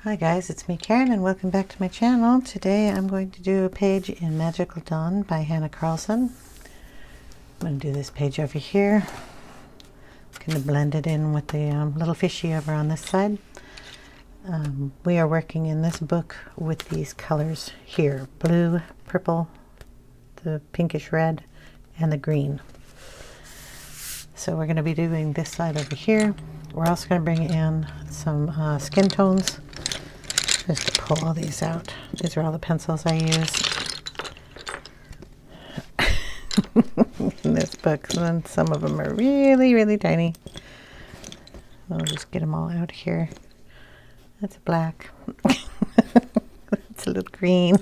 Hi guys, it's me Karen and welcome back to my channel. Today I'm going to do a page in Magical Dawn by Hanna Karlzon. I'm going to do this page over here. Kind of blend it in with the little fishy over on this side. We are working in this book with these colors here. Blue, purple, the pinkish red, and the green. So we're going to be doing this side over here. We're also going to bring in some skin tones. Just to pull all these out. These are all the pencils I use in this book. And then some of them are really, really tiny. I'll just get them all out here. That's black. That's a little green.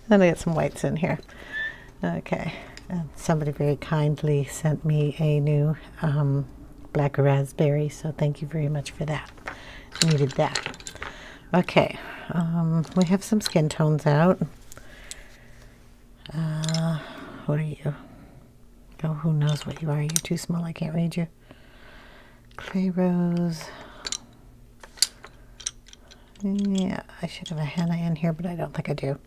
Then I got some whites in here. Okay. And somebody very kindly sent me a new black raspberry, so thank you very much for that. I needed that. Okay, we have some skin tones out. What are you? Oh, who knows what you are? You're too small, I can't read you. Clay Rose. Yeah, I should have a Hanna in here, but I don't think I do.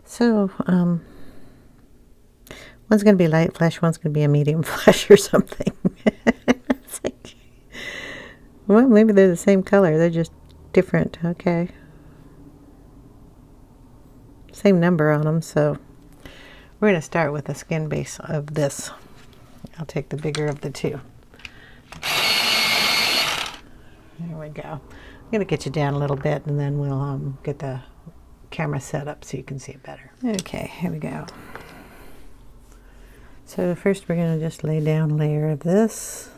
So, one's going to be light flesh, one's going to be a medium flesh or something. It's like, well, maybe they're the same color, they're just different. Okay, same number on them, so we're going to start with the skin base of this. I'll take the bigger of the two. There we go. I'm going to get you down a little bit and then we'll get the camera set up so you can see it better. Okay, here we go. So first we're going to just lay down a layer of this.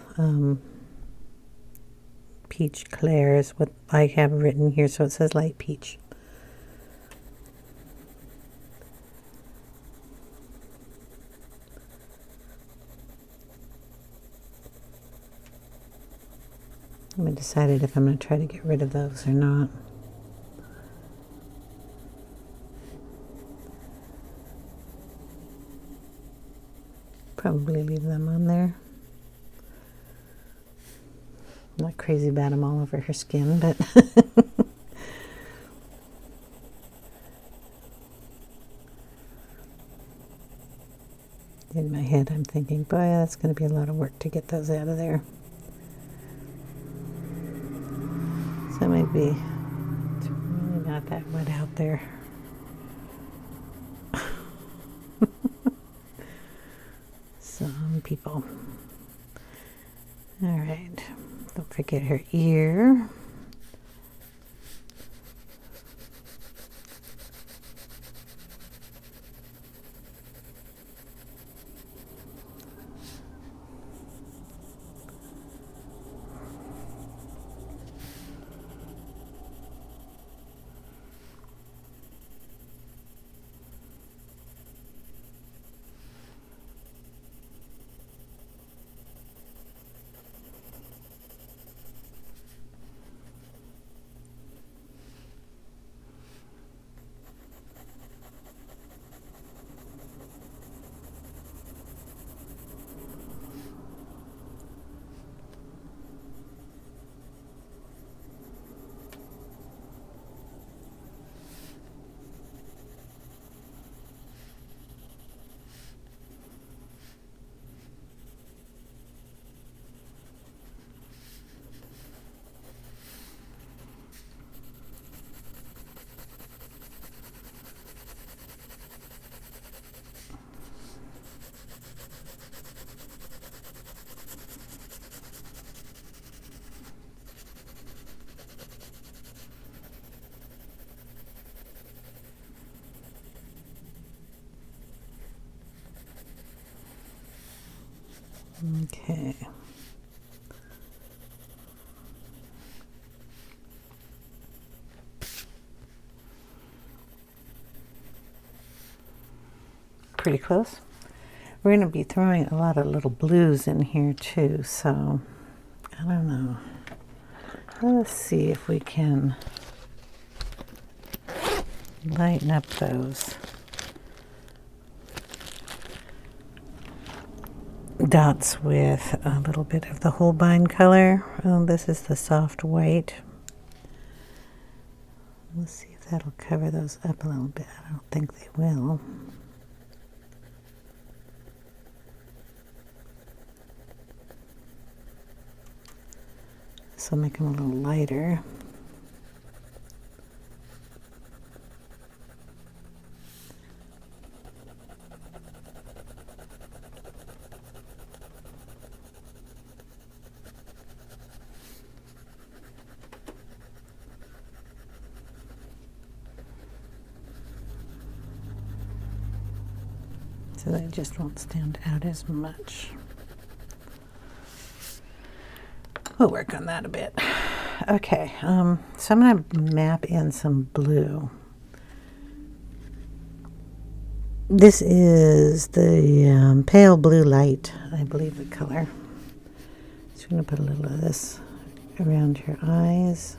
Peach Claire is what I have written here, so it says light peach. I haven't decided if I'm going to try to get rid of those or not. Probably leave them on there. I'm not crazy about them all over her skin, but in my head I'm thinking, boy, that's going to be a lot of work to get those out of there. So maybe it's really not that wet out there. Some people. All right. Don't forget her ear. Okay. Pretty close. We're going to be throwing a lot of little blues in here too, so I don't know. Let's see if we can lighten up those dots with a little bit of the Holbein color. Oh, this is the soft white. We'll see if that'll cover those up a little bit. I don't think they will. This will make them a little lighter. So they just won't stand out as much. We'll work on that a bit. Okay, so I'm going to map in some blue. This is the pale blue light, I believe the color. So I'm going to put a little of this around your eyes.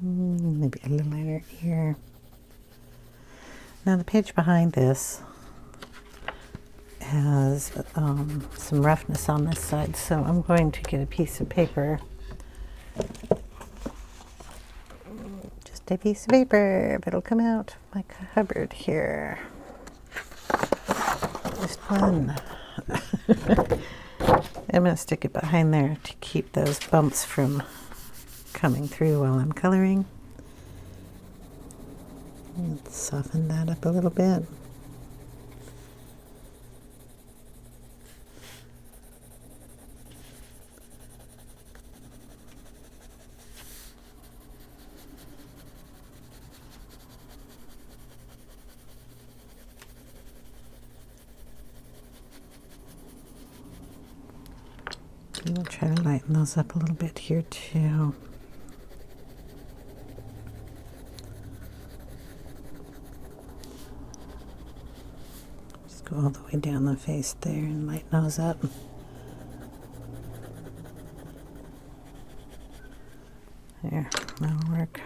Maybe a little lighter here. Now the page behind this has some roughness on this side, so I'm going to get a piece of paper. Just a piece of paper, but it'll come out of my cupboard here. Just one. I'm going to stick it behind there to keep those bumps from coming through while I'm coloring. Let's soften that up a little bit. And we'll try to lighten those up a little bit here too. Go all the way down the face there and lighten those up. There, that'll work.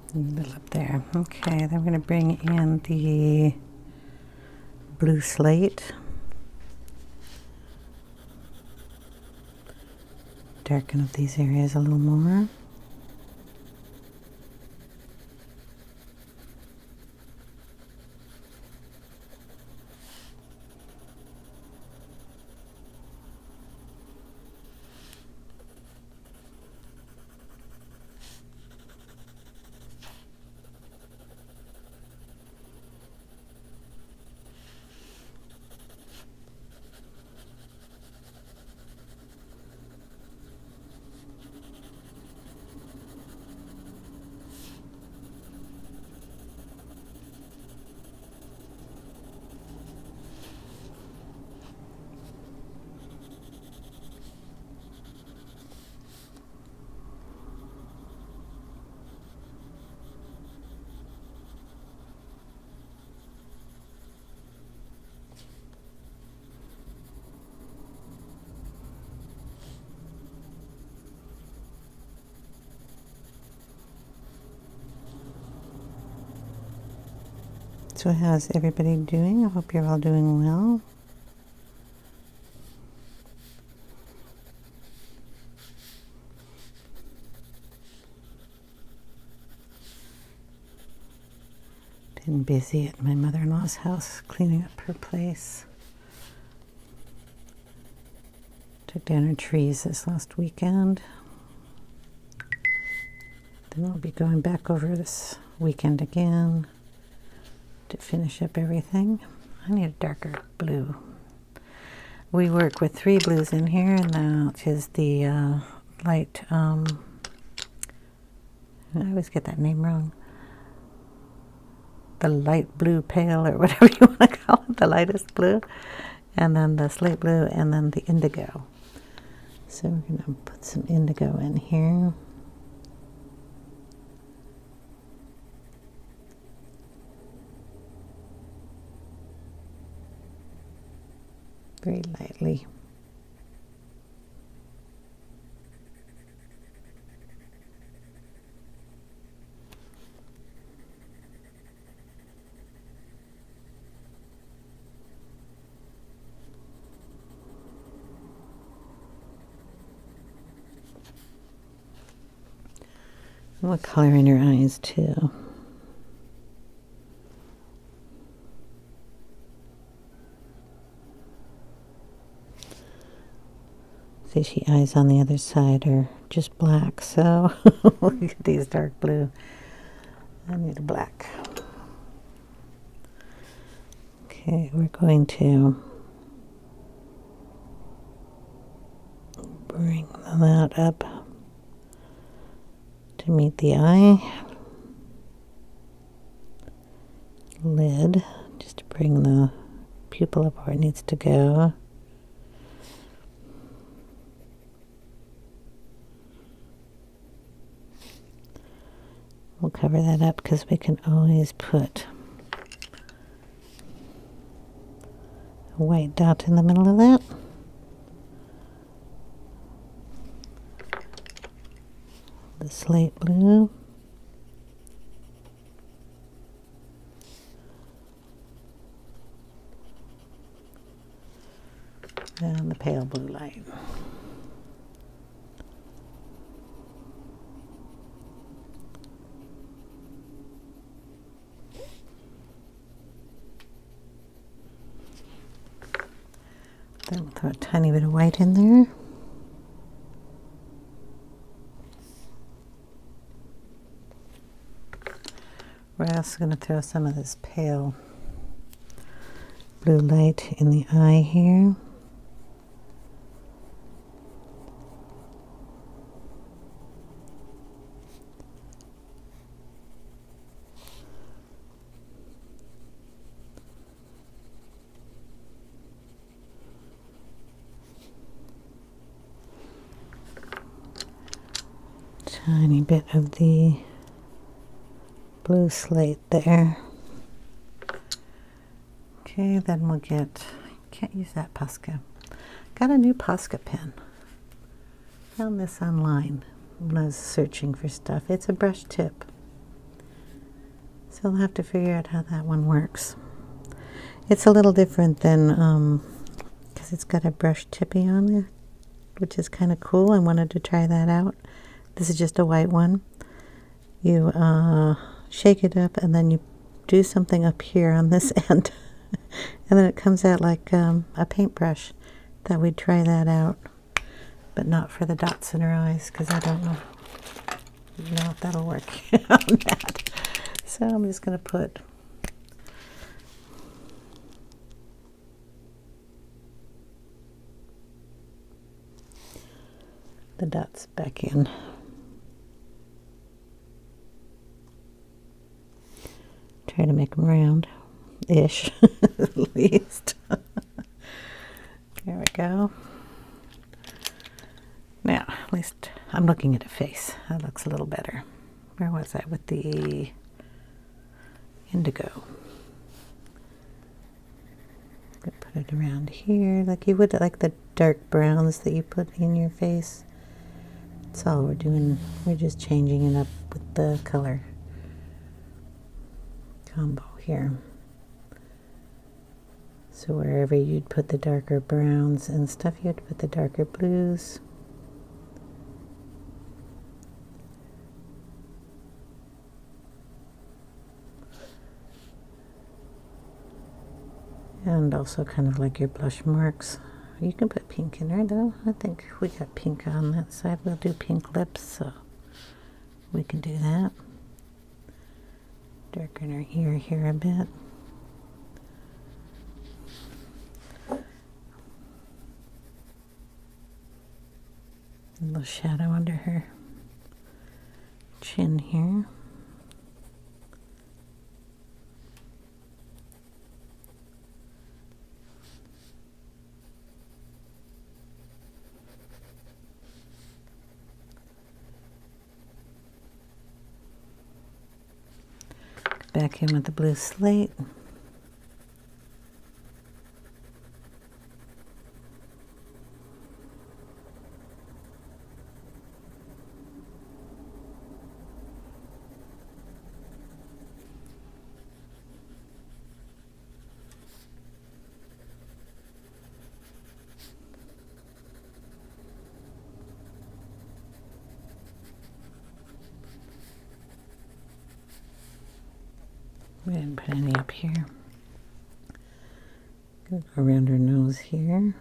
A little up there. Okay, then we're going to bring in the blue slate. Darken up these areas a little more. So how's everybody doing? I hope you're all doing well. Been busy at my mother-in-law's house cleaning up her place. Took down her trees this last weekend. Then I'll be going back over this weekend again to finish up everything. I need a darker blue. We work with 3 blues in here, and that is the light, I always get that name wrong. The light blue pale, or whatever you want to call it, the lightest blue. And then the slate blue, and then the indigo. So we're going to put some indigo in here. Very lightly. We'll color in your eyes too. Fishy eyes on the other side are just black, so look at these dark blue. I need a black. Okay, we're going to bring that up to meet the eye. Lid, just to bring the pupil up where it needs to go. We'll cover that up because we can always put a white dot in the middle of that. The slate blue. And the pale blue light. Then we'll throw a tiny bit of white in there. We're also going to throw some of this pale blue light in the eye here. Tiny bit of the blue slate there. Okay, then we'll get, can't use that Posca. Got a new Posca pen. Found this online when I was searching for stuff. It's a brush tip. So I'll have to figure out how that one works. It's a little different than, because it's got a brush tippy on there, which is kind of cool. I wanted to try that out. This is just a white one. You shake it up and then you do something up here on this end. And then it comes out like a paintbrush. Thought we'd try that out. But not for the dots in her eyes, because I don't know if that'll work on that. So I'm just going to put the dots back in. Try to make them round-ish, at least. There we go. Now, at least I'm looking at a face. That looks a little better. Where was I with the indigo? Put it around here, like you would, like the dark browns that you put in your face. That's all we're doing. We're just changing it up with the color combo here. So wherever you'd put the darker browns and stuff, you'd put the darker blues. And also kind of like your blush marks. You can put pink in there though. I think we got pink on that side. We'll do pink lips, so we can do that. Darken our ear here a bit. A little shadow under her chin here. Back in with the blue slate. We didn't put any up here. Gonna go around her nose here.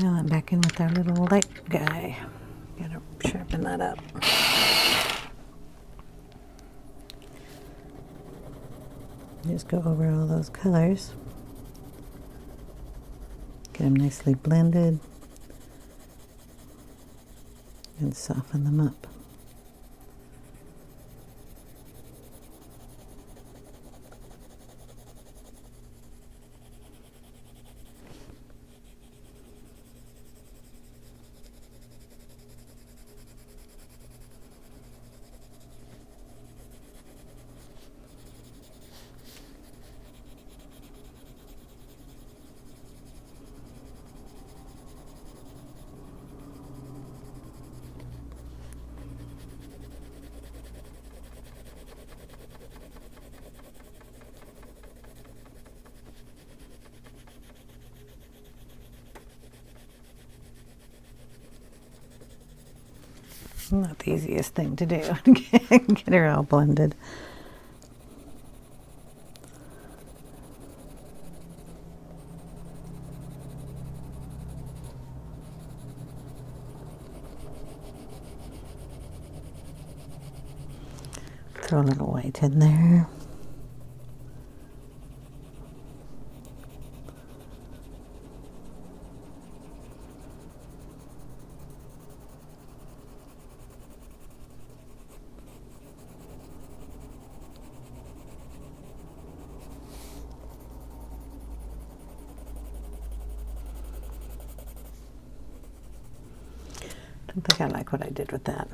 Now I'm back in with our little light guy. Gotta sharpen that up. Just go over all those colors. Get them nicely blended and soften them up. Not the easiest thing to do. Get her all blended. Throw a little white in there. I don't think I like what I did with that.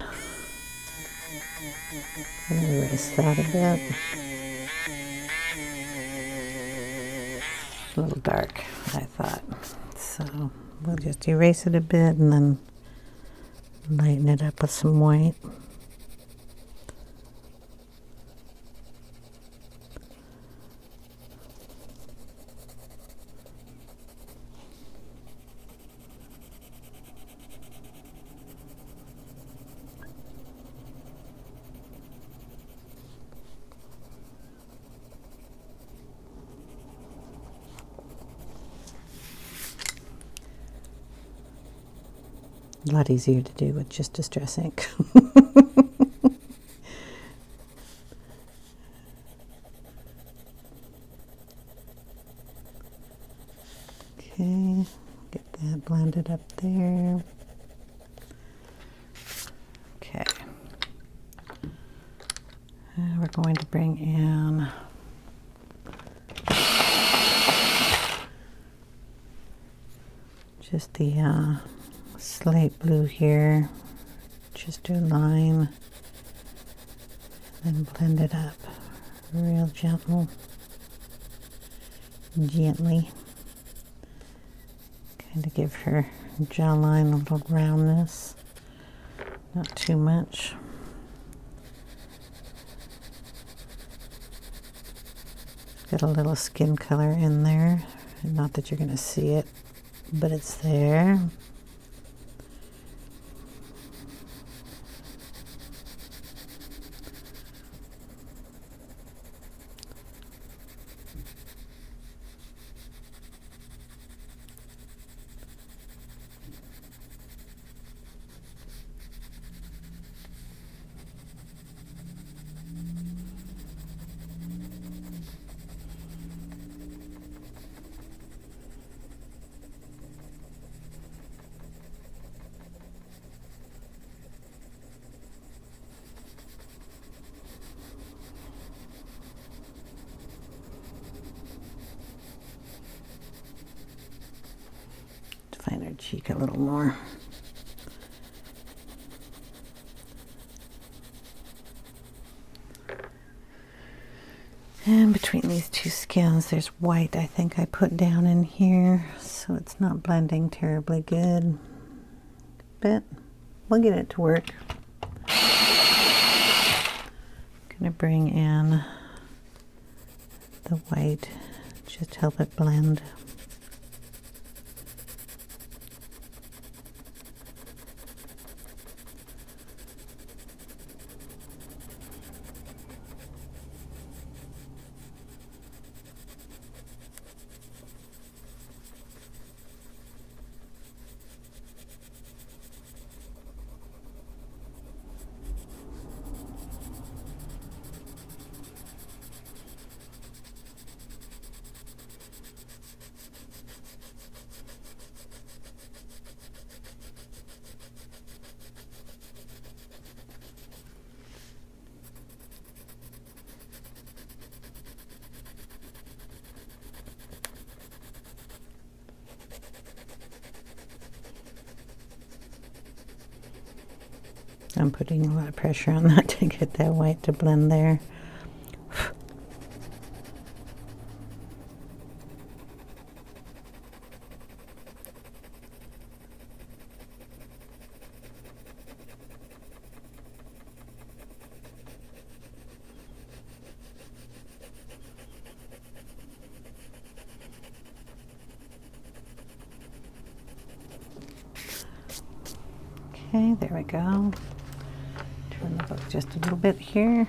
I'm going to erase that a bit. a little dark, I thought. So we'll just erase it a bit and then lighten it up with some white. A lot easier to do with just Distress ink. Okay, get that blended up there. Okay. We're going to bring in just the slate blue here. Just do a line, then blend it up real gently. Kind of give her jawline a little roundness, not too much. Got a little skin color in there, not that you're going to see it, but it's there. Define her cheek a little more. And between these two skins, there's white I think I put down in here, so it's not blending terribly good, but we'll get it to work. Gonna bring in the white, just help it blend. I'm putting a lot of pressure on that to get that white to blend there. Okay, there we go. Turn the book just a little bit here.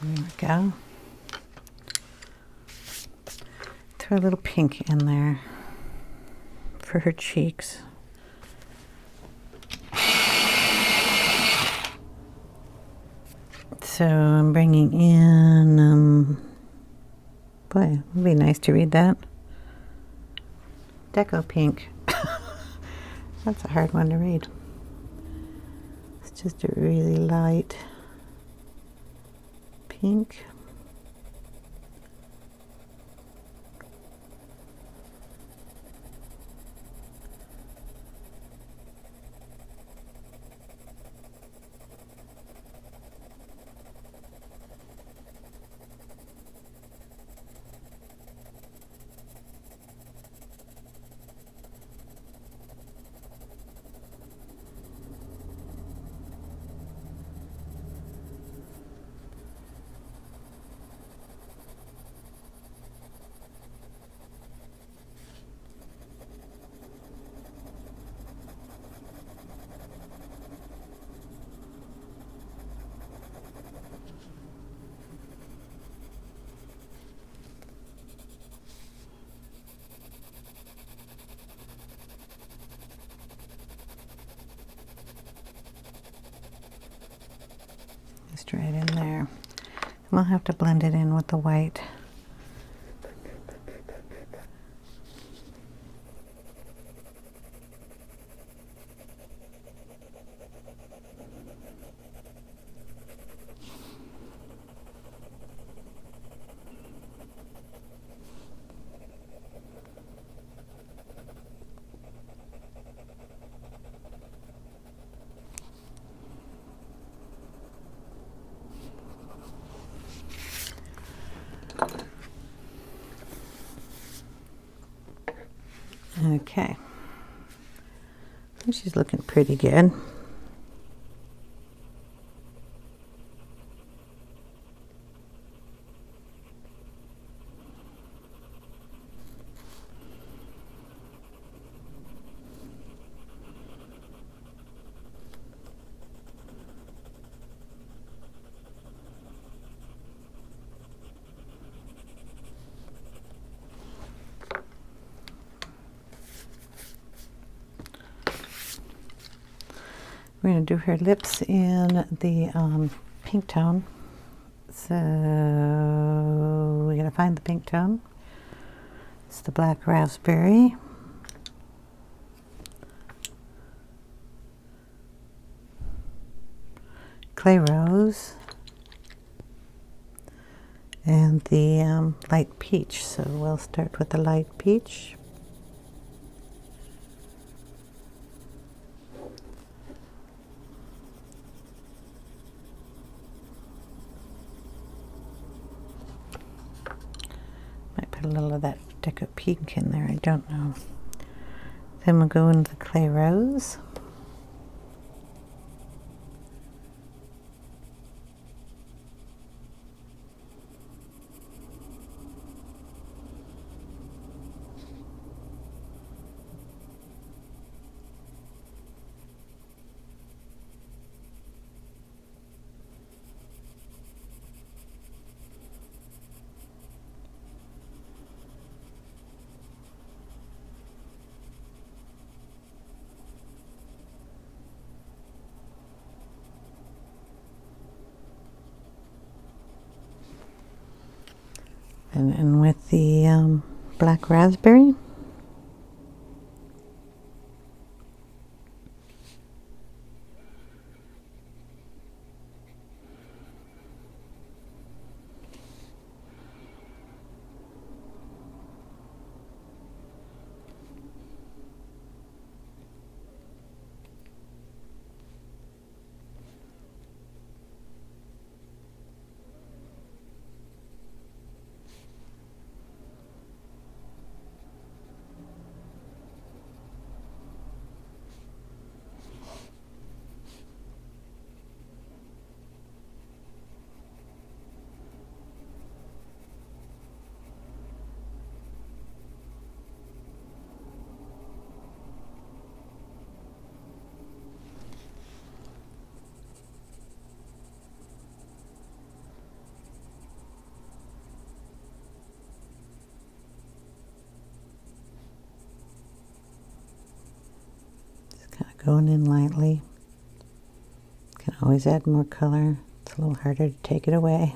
There we go. throw a little pink in there for her cheeks. So I'm bringing in, boy, it would be nice to read that. Deco Pink. That's a hard one to read. It's just a really light pink. Just right in there. And we'll have to blend it in with the white. Okay, she's looking pretty good. We're going to do her lips in the pink tone. So we're going to find the pink tone. It's the black raspberry. Clay rose. And the light peach. So we'll start with the light peach. Might put a little of that Deco Pink in there, I don't know. Then we'll go into the clay rose. And with the black raspberry. going in lightly. Can always add more color. It's a little harder to take it away.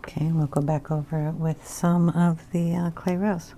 Okay, we'll go back over it with some of the clay rose.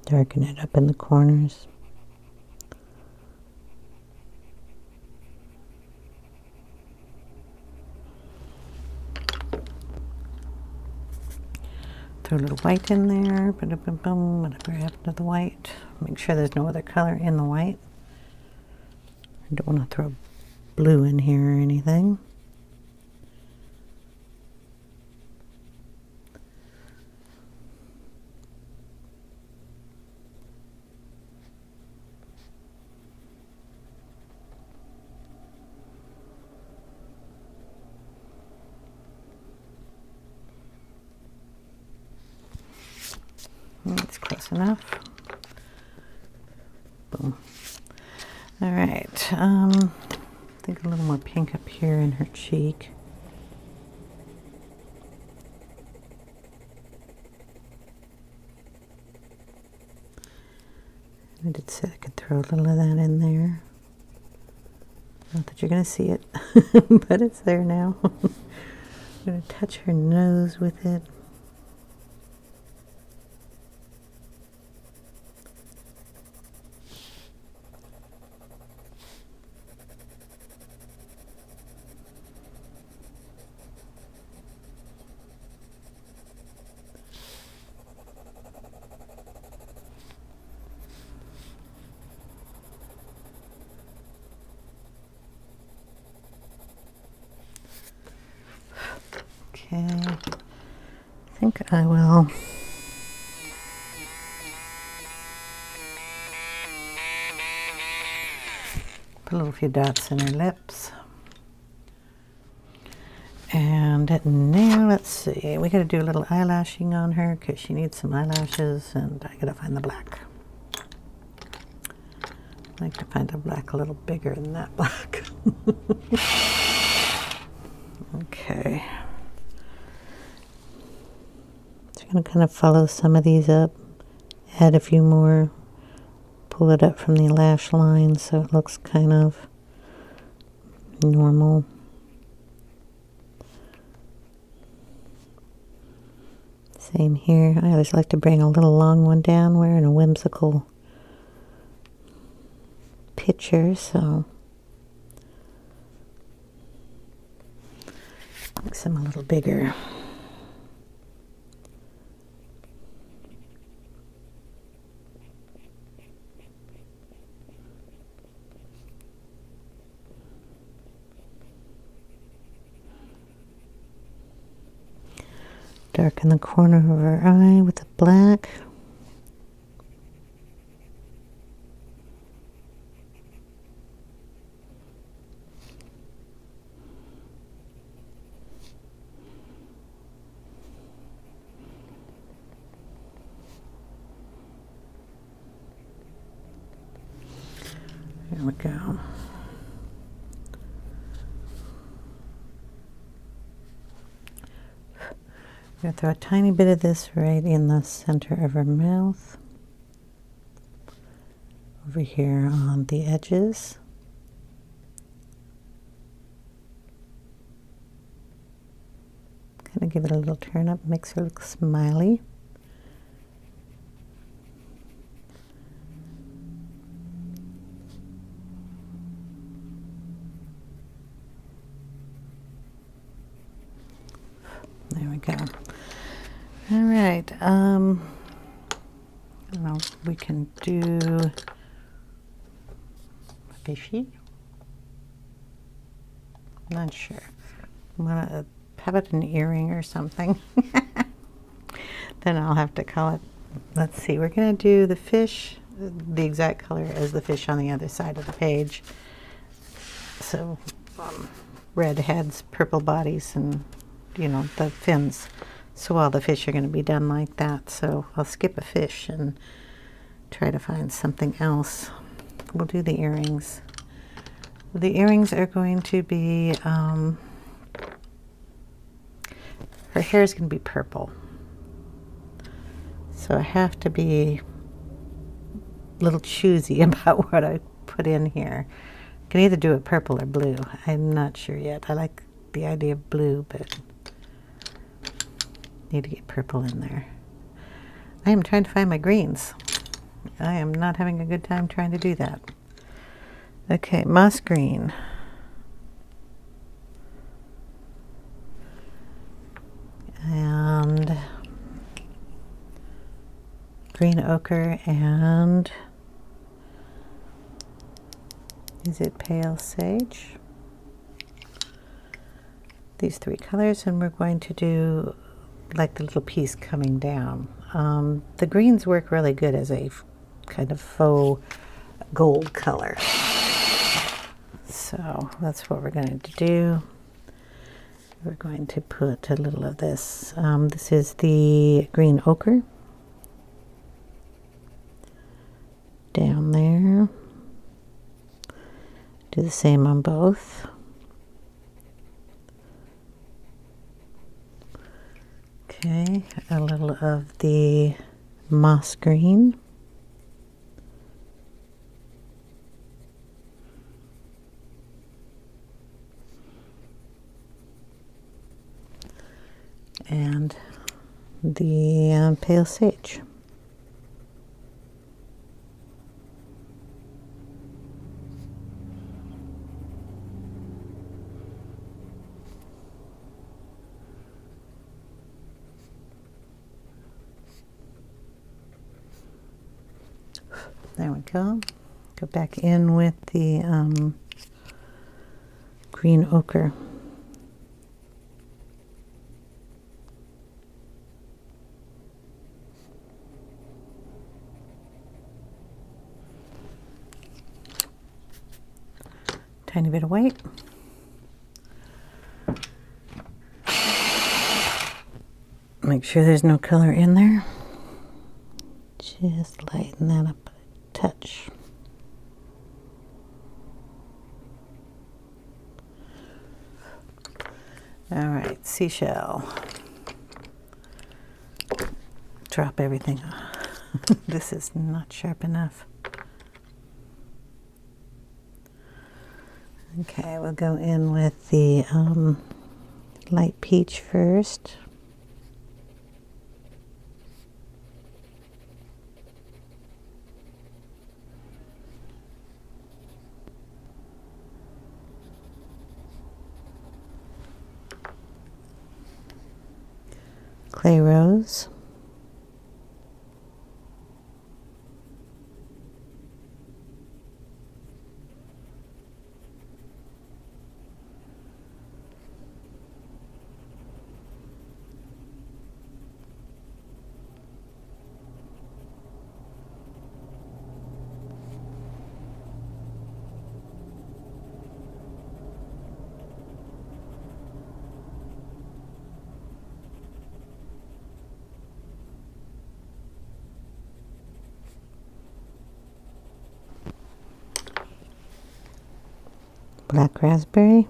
Darken it up in the corners. Throw a little white in there, whatever happened to the white. Make sure there's no other color in the white. I don't want to throw blue in here or anything. That's close enough. Boom. All right. I think a little more pink up here in her cheek. I did say I could throw a little of that in there. Not that you're going to see it, but it's there now. I'm going to touch her nose with it. Okay, I think I will put a little few dots in her lips. And now let's see, we gotta do a little eyelashing on her because she needs some eyelashes, and I gotta find the black. I like to find the black a little bigger than that black. Okay. I'm going to kind of follow some of these up, add a few more, pull it up from the lash line so it looks kind of normal. Same here. I always like to bring a little long one down. We're in a whimsical picture, so make some a little bigger. Darken the corner of her eye with the black. There we go. going to throw a tiny bit of this right in the center of her mouth. Over here on the edges. Kind of give it a little turn up, makes her look smiley. There we go. All right. I don't know, we can do Fishy. Not sure. I'm gonna, how about an earring or something? Then I'll have to call it. Let's see. We're gonna do the fish, the exact color as the fish on the other side of the page. So red heads, purple bodies, and you know, the fins. So all the fish are going to be done like that. So I'll skip a fish and try to find something else. We'll do the earrings. The earrings are going to be, her hair is going to be purple. So I have to be a little choosy about what I put in here. I can either do it purple or blue. I'm not sure yet. I like the idea of blue, but need to get purple in there. I am trying to find my greens. I am not having a good time trying to do that. Okay, moss green. And green ochre, and is it pale sage? These three colors, and we're going to do like the little piece coming down. The greens work really good as a kind of faux gold color. So that's what we're going to do. We're going to put a little of this. This is the green ochre. Down there. Do the same on both. Okay, a little of the moss green. And the pale sage. There we go. Go back in with the green ochre. Tiny bit of white. Make sure there's no color in there. Just lighten that up a touch. All right, seashell. Drop everything. This is not sharp enough. Okay, we'll go in with the light peach first. Clay rose. Black raspberry.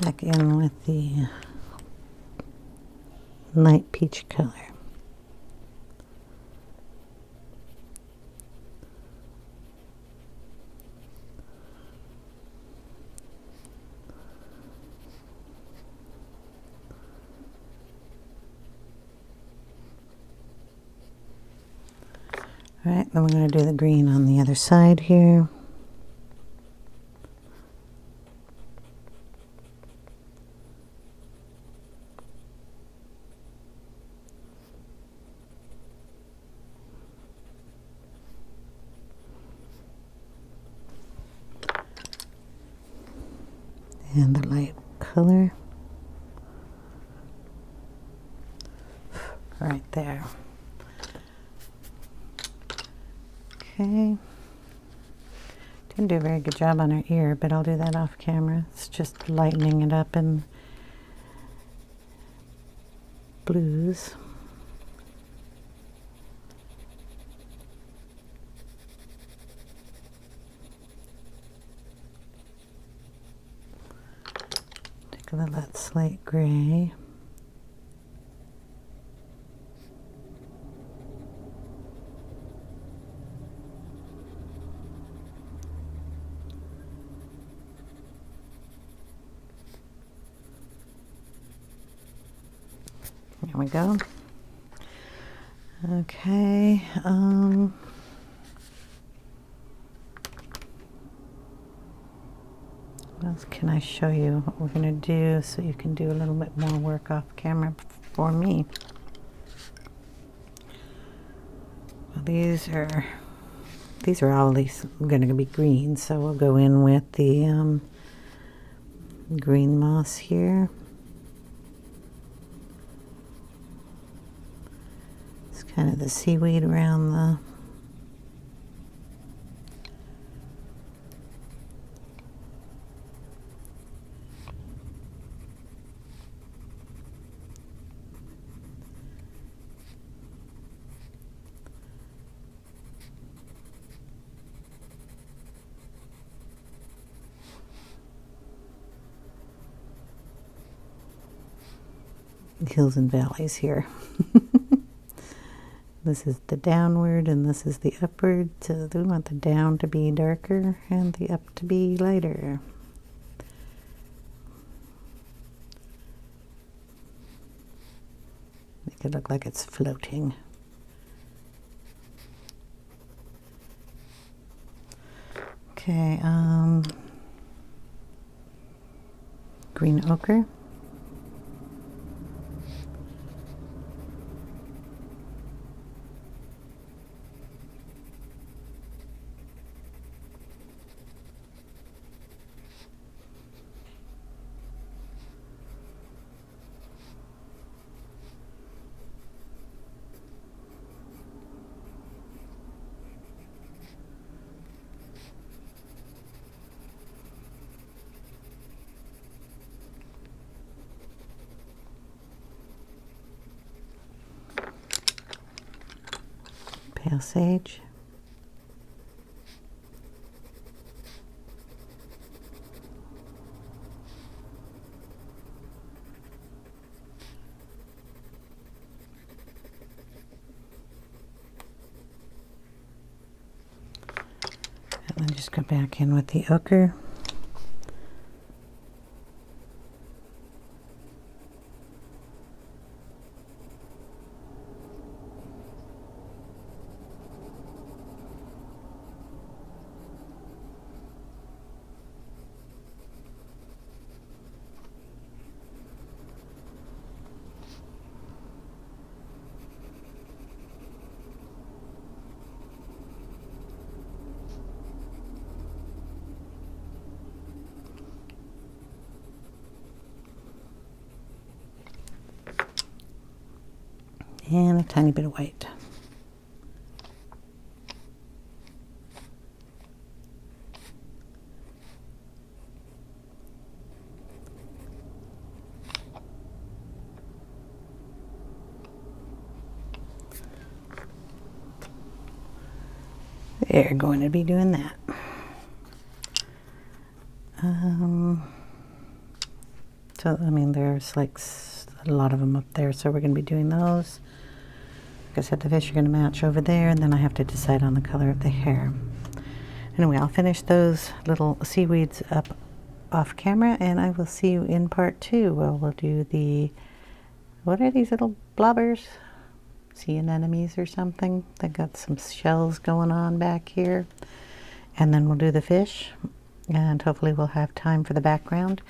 back in with the light peach color. All right, then we're going to do the green on the other side here. And the light color right there. Okay. Didn't do a very good job on her ear, but I'll do that off camera. It's just lightening it up in blues. Take a little of that slate gray. There we go. Okay. What else can I show you what we're going to do so you can do a little bit more work off camera for me? Well, these are all going to be green, so we'll go in with the green moss here. It's kind of the seaweed around the hills and valleys here. This is the downward and this is the upward, so we want the down to be darker and the up to be lighter. Make it look like it's floating. Okay, green ochre. Pale sage. And then just go back in with the ochre. And a tiny bit of white. They're going to be doing that. So, I mean, there's like a lot of them up there, so we're going to be doing those. Like I said, the fish are going to match over there, and then I have to decide on the color of the hair. Anyway, I'll finish those little seaweeds up off camera, and I will see you in part 2 where we'll do the, what are these little blobbers? Sea anemones or something. They got some shells going on back here. And then we'll do the fish, and hopefully we'll have time for the background.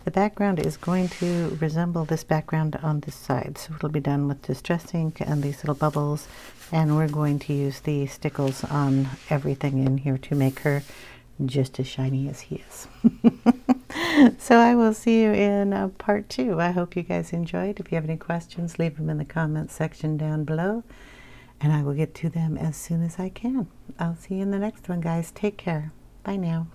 The background is going to resemble this background on this side, so it'll be done with Distress ink and these little bubbles, and we're going to use the stickles on everything in here to make her just as shiny as he is. So I will see you in part 2. I hope you guys enjoyed. If you have any questions, leave them in the comments section down below, and I will get to them as soon as I can. I'll see you in the next one, guys. Take care. Bye now.